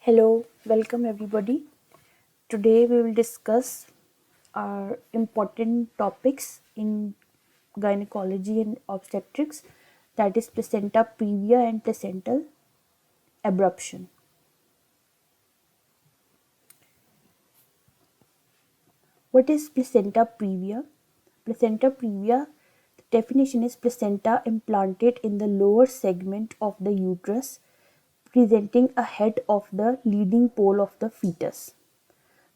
Hello, welcome everybody. Today we will discuss our important topics in gynecology and obstetrics, that is placenta previa and placental abruption. What is placenta previa? Placenta previa, the definition is placenta implanted in the lower segment of the uterus, presenting ahead of the leading pole of the fetus.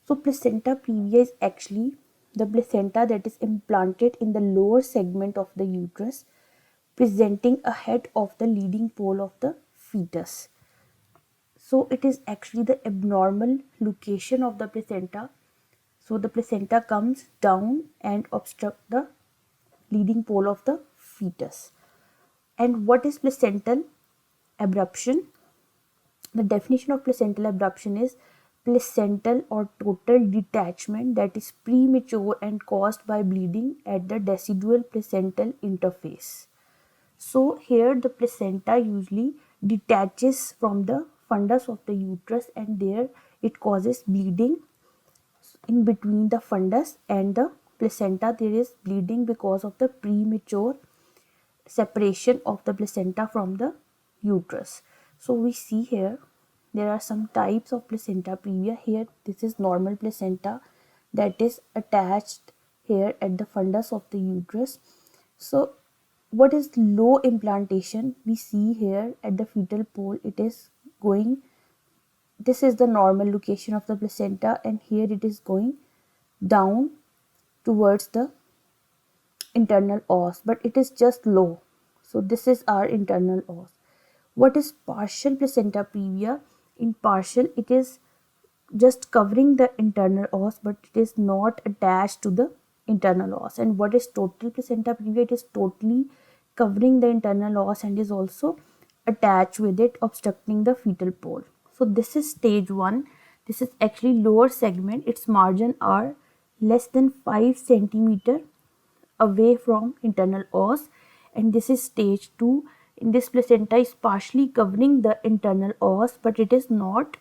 So placenta previa is actually the placenta that is implanted in the lower segment of the uterus, presenting ahead of the leading pole of the fetus. So it is actually the abnormal location of the placenta. So the placenta comes down and obstruct the leading pole of the fetus. And what is placental abruption? The definition of placental abruption is placental or total detachment that is premature and caused by bleeding at the decidual placental interface. So here the placenta usually detaches from the fundus of the uterus, and there it causes bleeding in between the fundus and the placenta. There is bleeding because of the premature separation of the placenta from the uterus. So we see here there are some types of placenta previa. Here this is normal placenta that is attached here at the fundus of the uterus. So what is low implantation? We see here at the fetal pole it is going, this is the normal location of the placenta, and here it is going down towards the internal os, but it is just low. So this is our internal os. What is partial placenta previa? In partial, it is just covering the internal os, but it is not attached to the internal os. And what is total placenta previa? It is totally covering the internal os and is also attached with it, obstructing the fetal pole. So this is stage 1. This is actually lower segment. Its margin are less than 5 centimeter away from internal os, and this is stage 2. In this, placenta is partially covering the internal os, but it is not,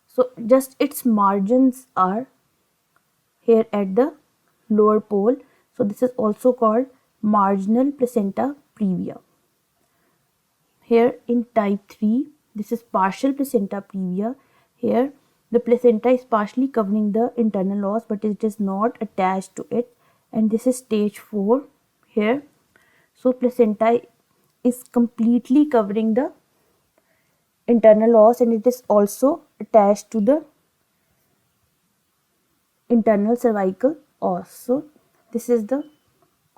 so just its margins are here at the lower pole. So this is also called marginal placenta previa. Here in type 3, this is partial placenta previa. Here the placenta is partially covering the internal os, but it is not attached to it, and this is stage 4 here. So placenta is completely covering the internal os, and it is also attached to the internal cervical os. So this is the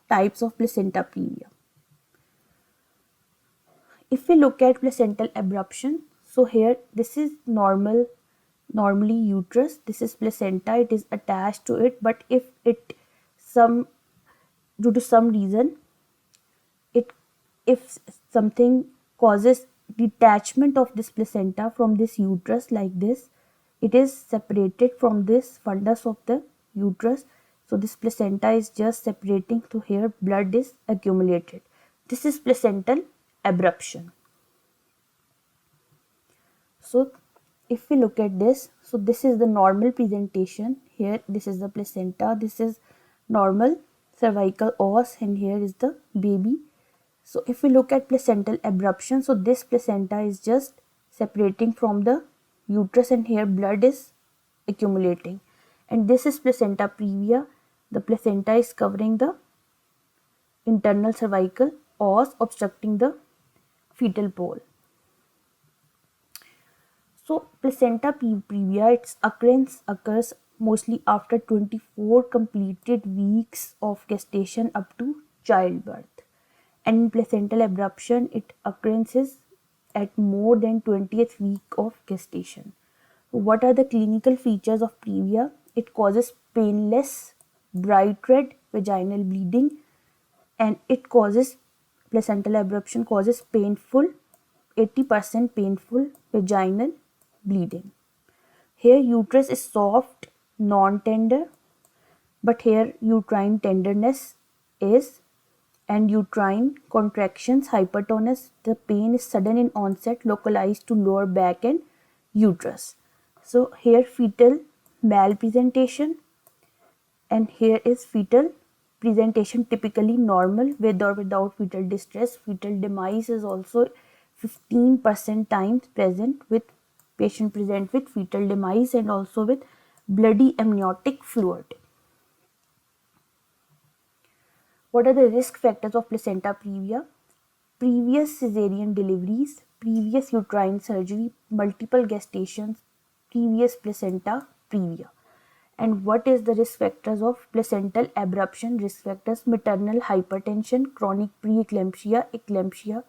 types of placenta previa. If we look at placental abruption, so here this is normally uterus, this is placenta, it is attached to it, but if it due to some reason, if something causes detachment of this placenta from this uterus like this, it is separated from this fundus of the uterus. So this placenta is just separating, so here blood is accumulated. This is placental abruption. So if we look at this, so this is the normal presentation. Here this is the placenta, this is normal cervical os, and here is the baby. So if we look at placental abruption, so this placenta is just separating from the uterus, and here blood is accumulating. And this is placenta previa. The placenta is covering the internal cervical os, obstructing the fetal pole. So placenta previa, its occurrence occurs mostly after 24 completed weeks of gestation up to childbirth. And in placental abruption, its occurrence is at more than 20th week of gestation. What are the clinical features of previa? It causes painless, bright red vaginal bleeding, and it causes, placental abruption causes painful, 80% painful vaginal bleeding. Here uterus is soft, non-tender, but here uterine tenderness is and uterine contractions, hypertonus. The pain is sudden in onset, localized to lower back and uterus. So here fetal malpresentation, and here is fetal presentation, typically normal with or without fetal distress. Fetal demise is also 15% times present, with patient present with fetal demise and also with bloody amniotic fluid. What are the risk factors of placenta previa? Previous cesarean deliveries, previous uterine surgery, multiple gestations, previous placenta previa. And what is the risk factors of placental abruption? Risk factors: maternal hypertension, chronic preeclampsia, eclampsia,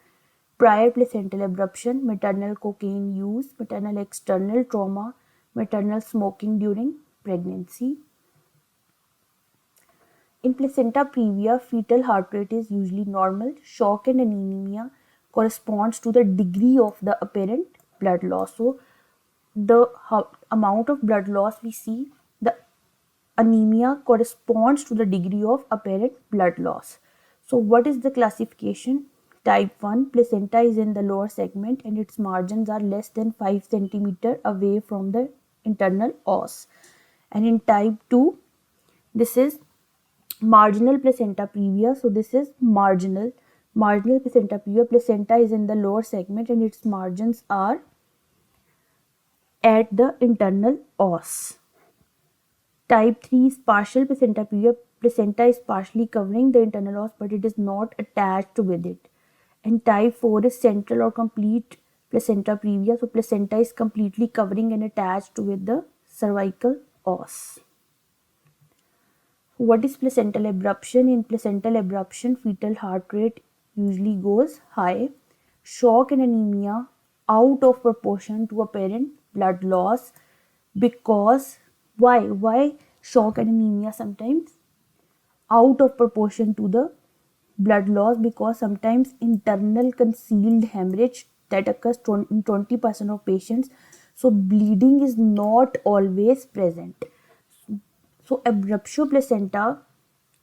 prior placental abruption, maternal cocaine use, maternal external trauma, maternal smoking during pregnancy. In placenta previa, fetal heart rate is usually normal. Shock and anemia corresponds to the degree of the apparent blood loss. So the amount of blood loss we see, the anemia corresponds to the degree of apparent blood loss. So what is the classification? Type 1, placenta is in the lower segment and its margins are less than 5 cm away from the internal os. And in type 2, this is marginal placenta previa. So this is marginal placenta previa. Placenta is in the lower segment and its margins are at the internal os. Type 3 is partial placenta previa. Placenta is partially covering the internal os but it is not attached with it. And type 4 is central or complete placenta previa. So placenta is completely covering and attached with the cervical os. What is placental abruption? In placental abruption, fetal heart rate usually goes high. Shock and anemia out of proportion to apparent blood loss. Because why shock and anemia sometimes out of proportion to the blood loss? Because sometimes internal concealed hemorrhage that occurs in 20% of patients. So bleeding is not always present. So abruptio placenta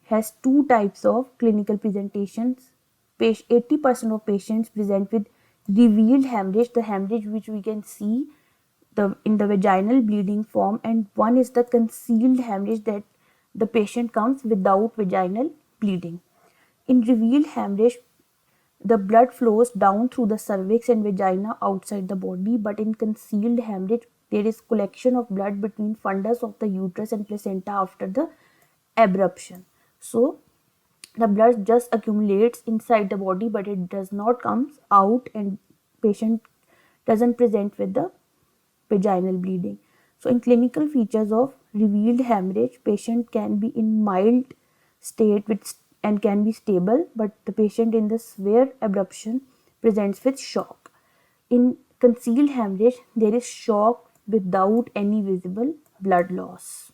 has two types of clinical presentations. 80% of patients present with revealed hemorrhage, the hemorrhage which we can see in the vaginal bleeding form, and one is the concealed hemorrhage that the patient comes without vaginal bleeding. In revealed hemorrhage, the blood flows down through the cervix and vagina outside the body, but in concealed hemorrhage, there is collection of blood between fundus of the uterus and placenta after the abruption. So the blood just accumulates inside the body, but it does not come out, and patient doesn't present with the vaginal bleeding. So in clinical features of revealed hemorrhage, patient can be in mild state and can be stable, but the patient in the severe abruption presents with shock. In concealed hemorrhage, there is shock without any visible blood loss.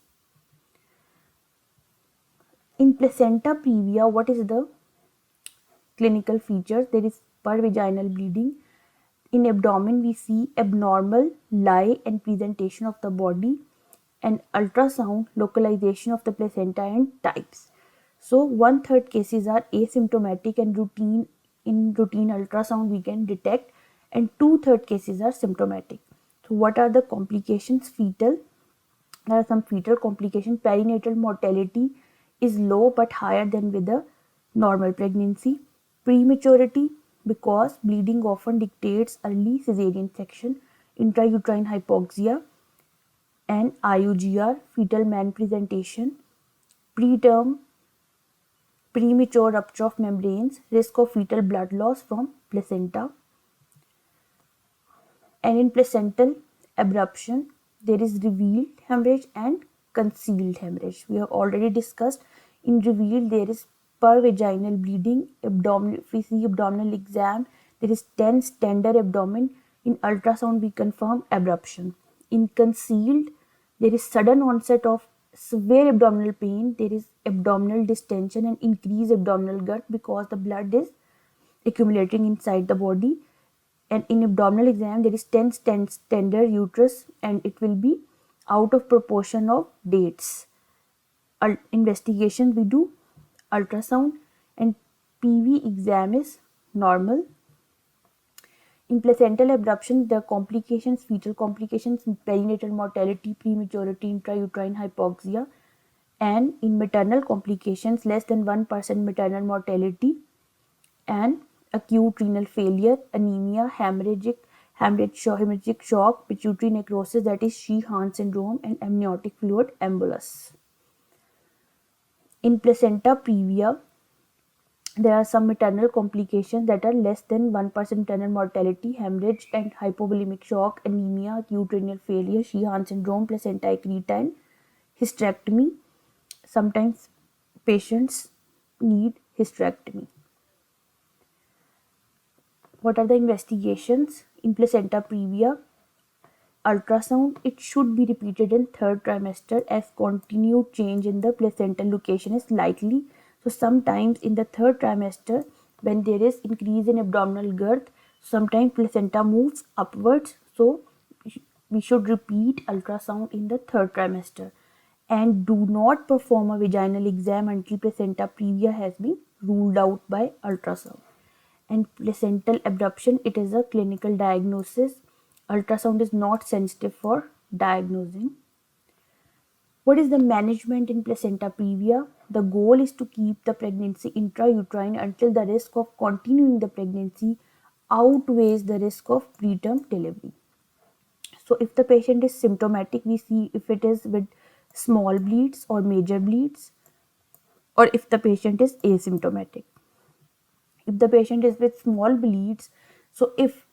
In placenta previa, what is the clinical features? There is pervaginal bleeding. In abdomen, we see abnormal lie and presentation of the body, and ultrasound localization of the placenta and types. So 1/3 cases are asymptomatic and routine. In routine ultrasound we can detect, and 2/3 cases are symptomatic. So what are the complications? Fetal. There are some fetal complications. Perinatal mortality is low but higher than with a normal pregnancy. Prematurity, because bleeding often dictates early cesarean section. Intrauterine hypoxia and IUGR, fetal malpresentation. Preterm, premature rupture of membranes, risk of fetal blood loss from placenta. And in placental abruption, there is revealed hemorrhage and concealed hemorrhage. We have already discussed. In revealed, there is pervaginal bleeding. Abdominal, if we see abdominal exam, there is tense, tender abdomen. In ultrasound, we confirm abruption. In concealed, there is sudden onset of severe abdominal pain. There is abdominal distension and increased abdominal gut because the blood is accumulating inside the body. And in abdominal exam, there is tense, tender uterus, and it will be out of proportion of dates. Investigation, we do ultrasound, and PV exam is normal. In placental abruption, the complications, fetal complications, perinatal mortality, prematurity, intrauterine hypoxia, and in maternal complications, less than 1% maternal mortality and acute renal failure, anemia, hemorrhagic shock, pituitary necrosis, that is Sheehan syndrome, and amniotic fluid embolus. In placenta previa, there are some maternal complications that are less than 1% maternal mortality, hemorrhage and hypovolemic shock, anemia, acute renal failure, Sheehan syndrome, placenta accreta, and hysterectomy. Sometimes patients need hysterectomy. What are the investigations? In placenta previa, ultrasound, it should be repeated in third trimester as continued change in the placental location is likely. So sometimes in the third trimester, when there is increase in abdominal girth, sometimes placenta moves upwards. So we should repeat ultrasound in the third trimester. And do not perform a vaginal exam until placenta previa has been ruled out by ultrasound. And placental abruption, it is a clinical diagnosis. Ultrasound is not sensitive for diagnosing. What is the management in placenta previa? The goal is to keep the pregnancy intrauterine until the risk of continuing the pregnancy outweighs the risk of preterm delivery. So if the patient is symptomatic, we see if it is with small bleeds or major bleeds, or if the patient is asymptomatic. If the patient is with small bleeds, so if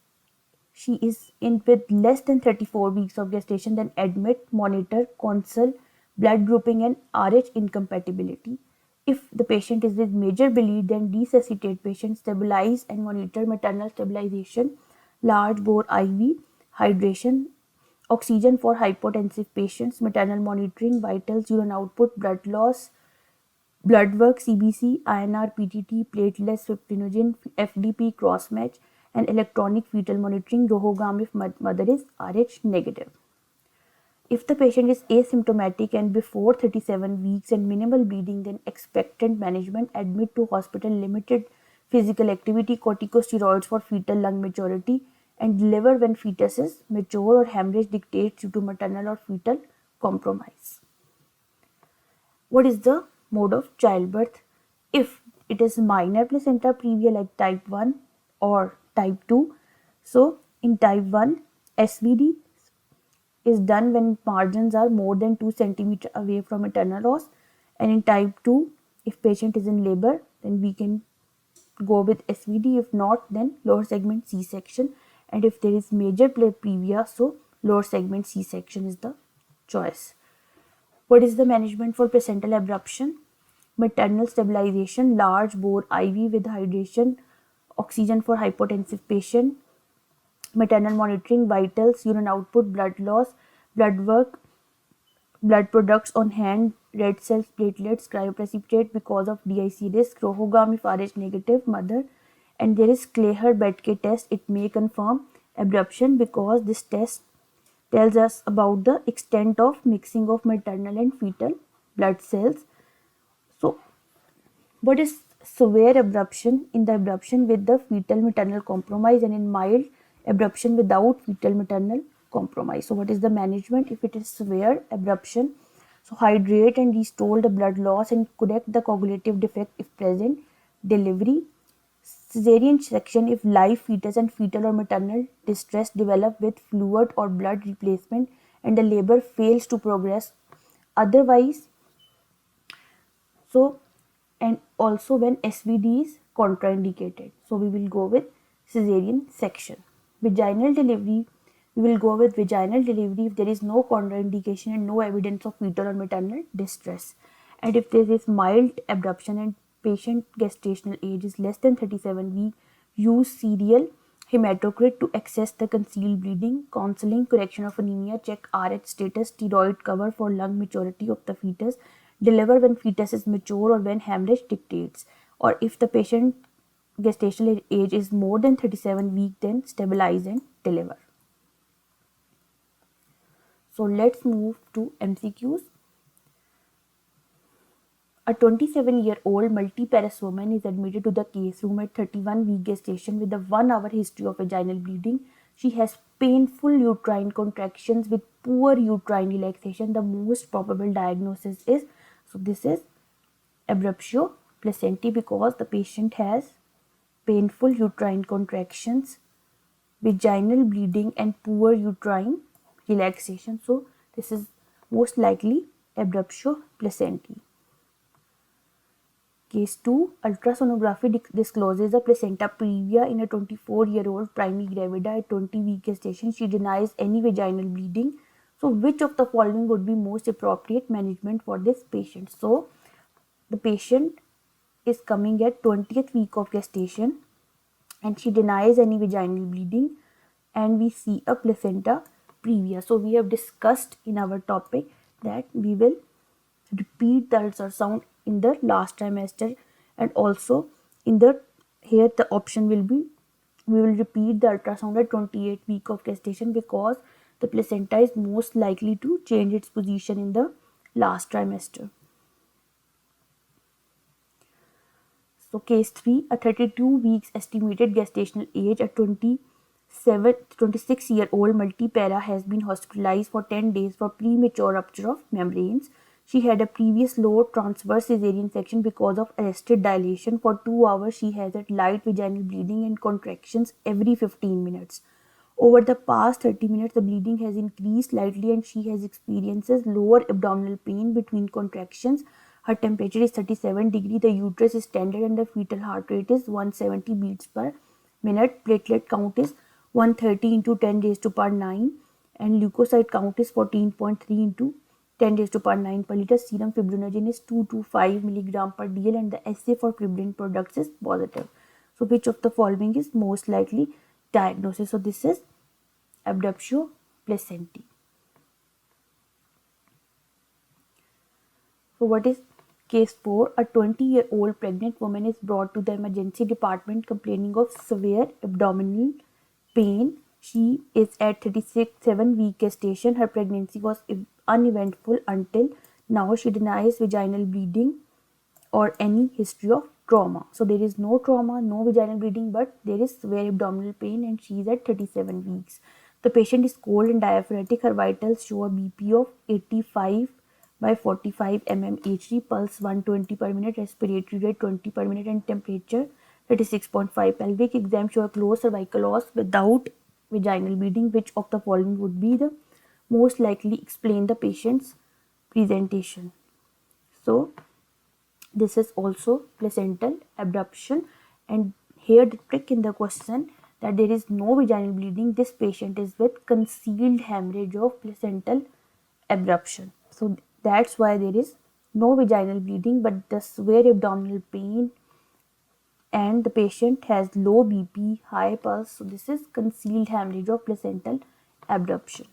she is in with less than 34 weeks of gestation, then admit, monitor, consult, blood grouping and RH incompatibility. If the patient is with major bleed, then resuscitate patient, stabilize and monitor maternal stabilization, large bore IV, hydration, oxygen for hypotensive patients, maternal monitoring, vitals, urine output, blood loss, blood work, CBC, INR, PTT, platelets, fibrinogen, FDP, cross match, and electronic fetal monitoring, ROHOGAM if mother is RH negative. If the patient is asymptomatic and before 37 weeks and minimal bleeding, then expectant management, admit to hospital, limited physical activity, corticosteroids for fetal lung maturity, and deliver when fetus is mature or hemorrhage dictates due to maternal or fetal compromise. What is the mode of childbirth? If it is minor placenta previa like type 1 or type 2, so in type 1, SVD is done when margins are more than 2 cm away from maternal os, and in type 2, if patient is in labor, then we can go with SVD. If not, then lower segment C-section, and if there is major previa, so lower segment C-section is the choice. What is the management for placental abruption? Maternal stabilization, large bore IV with hydration, oxygen for hypotensive patient, maternal monitoring, vitals, urine output, blood loss, blood work, blood products on hand, red cells, platelets, cryoprecipitate because of DIC risk, ROHOGAM if RH negative, mother, and there is Kleher-Betke test. It may confirm abruption because this test tells us about the extent of mixing of maternal and fetal blood cells. So, what is severe abruption? In the abruption with the fetal maternal compromise, and in mild abruption without fetal maternal compromise. So, what is the management if it is severe abruption? So, hydrate and restore the blood loss and correct the coagulative defect if present. Delivery, cesarean section if live fetus and fetal or maternal distress develop with fluid or blood replacement and the labor fails to progress otherwise. So, and also when SVD is contraindicated. So, we will go with cesarean section. Vaginal delivery, we will go with vaginal delivery if there is no contraindication and no evidence of fetal or maternal distress. And if there is mild abruption and patient gestational age is less than 37 weeks, use serial hematocrit to access the concealed bleeding, counseling, correction of anemia, check RH status, steroid cover for lung maturity of the fetus, deliver when fetus is mature or when hemorrhage dictates, or if the patient gestational age is more than 37 weeks, then stabilize and deliver. So let's move to MCQs. A 27-year-old multiparous woman is admitted to the case room at 31-week gestation with a 1-hour history of vaginal bleeding. She has painful uterine contractions with poor uterine relaxation. The most probable diagnosis is, so this is abruptio placentae, because the patient has painful uterine contractions, vaginal bleeding and poor uterine relaxation. So this is most likely abruptio placentae. Case 2, ultrasonography discloses a placenta previa in a 24-year-old primary gravida at 20-week gestation. She denies any vaginal bleeding. So which of the following would be most appropriate management for this patient? So the patient is coming at 20th week of gestation and she denies any vaginal bleeding, and we see a placenta previa. So we have discussed in our topic that we will repeat the ultrasound in the last trimester, and also in the here the option will be we will repeat the ultrasound at 28 week of gestation, because the placenta is most likely to change its position in the last trimester. So case 3, a 32 weeks estimated gestational age, a 26-year-old multipara has been hospitalized for 10 days for premature rupture of membranes. She had a previous low transverse cesarean section because of arrested dilation. For 2 hours, she has had light vaginal bleeding and contractions every 15 minutes. Over the past 30 minutes, the bleeding has increased slightly and she has experiences lower abdominal pain between contractions. Her temperature is 37 degree, the uterus is tender and the fetal heart rate is 170 beats per minute. Platelet count is 130 into 10 raised to power 9 and leukocyte count is 14.3 into 10 raised to power 9 per liter. Serum fibrinogen is 225 milligram per dl and the assay for fibrin products is positive. So which of the following is most likely diagnosis? So this is abruptio placentae. So what is case 4? A 20-year-old pregnant woman is brought to the emergency department complaining of severe abdominal pain. She is at 37-week gestation. Her pregnancy was uneventful until now. She denies vaginal bleeding or any history of trauma. So there is no trauma, no vaginal bleeding, but there is severe abdominal pain and she is at 37 weeks. The patient is cold and diaphoretic. Her vitals show a BP of 85 by 45 mmHg, pulse 120 per minute, respiratory rate 20 per minute and temperature 36.5. Pelvic exam show a closed cervical os without vaginal bleeding. Which of the following would be the most likely explain the patient's presentation? So this is also placental abruption, and here the trick in the question that there is no vaginal bleeding. This patient is with concealed hemorrhage of placental abruption. So that's why there is no vaginal bleeding but the severe abdominal pain and the patient has low BP, high pulse. So this is concealed hemorrhage of placental abruption.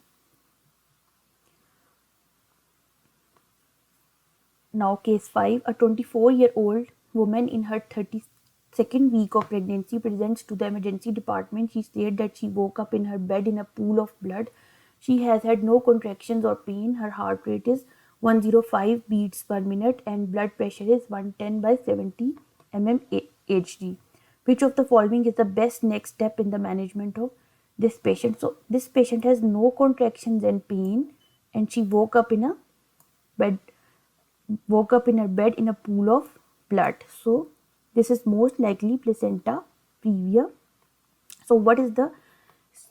Now case 5, a 24-year-old woman in her 32nd week of pregnancy presents to the emergency department. She said that she woke up in her bed in a pool of blood. She has had no contractions or pain. Her heart rate is 105 beats per minute and blood pressure is 110 by 70 mmHg. Which of the following is the best next step in the management of this patient? So this patient has no contractions and pain and she woke up in her bed in a pool of blood. So this is most likely placenta previa. So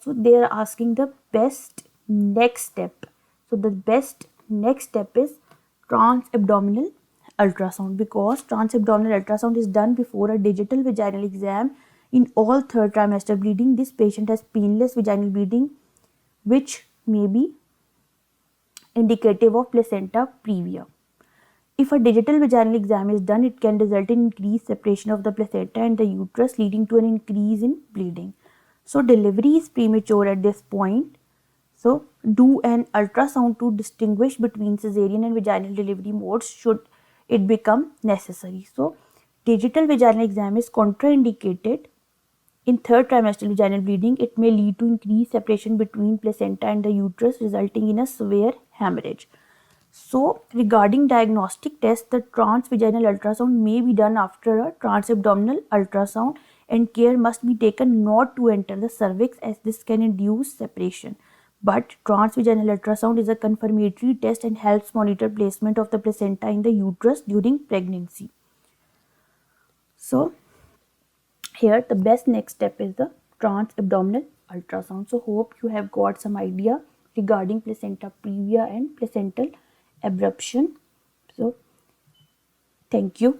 they are asking the best next step. So the best next step is transabdominal ultrasound, because transabdominal ultrasound is done before a digital vaginal exam in all third trimester bleeding. This patient has painless vaginal bleeding which may be indicative of placenta previa. If a digital vaginal exam is done, it can result in increased separation of the placenta and the uterus, leading to an increase in bleeding. So delivery is premature at this point. So do an ultrasound to distinguish between cesarean and vaginal delivery modes should it become necessary. So digital vaginal exam is contraindicated in third trimester vaginal bleeding. It may lead to increased separation between placenta and the uterus, resulting in a severe hemorrhage. So, regarding diagnostic tests, the transvaginal ultrasound may be done after a transabdominal ultrasound, and care must be taken not to enter the cervix as this can induce separation. But transvaginal ultrasound is a confirmatory test and helps monitor placement of the placenta in the uterus during pregnancy. So, here the best next step is the transabdominal ultrasound. So, hope you have got some idea regarding placenta previa and placental abruption. So, thank you.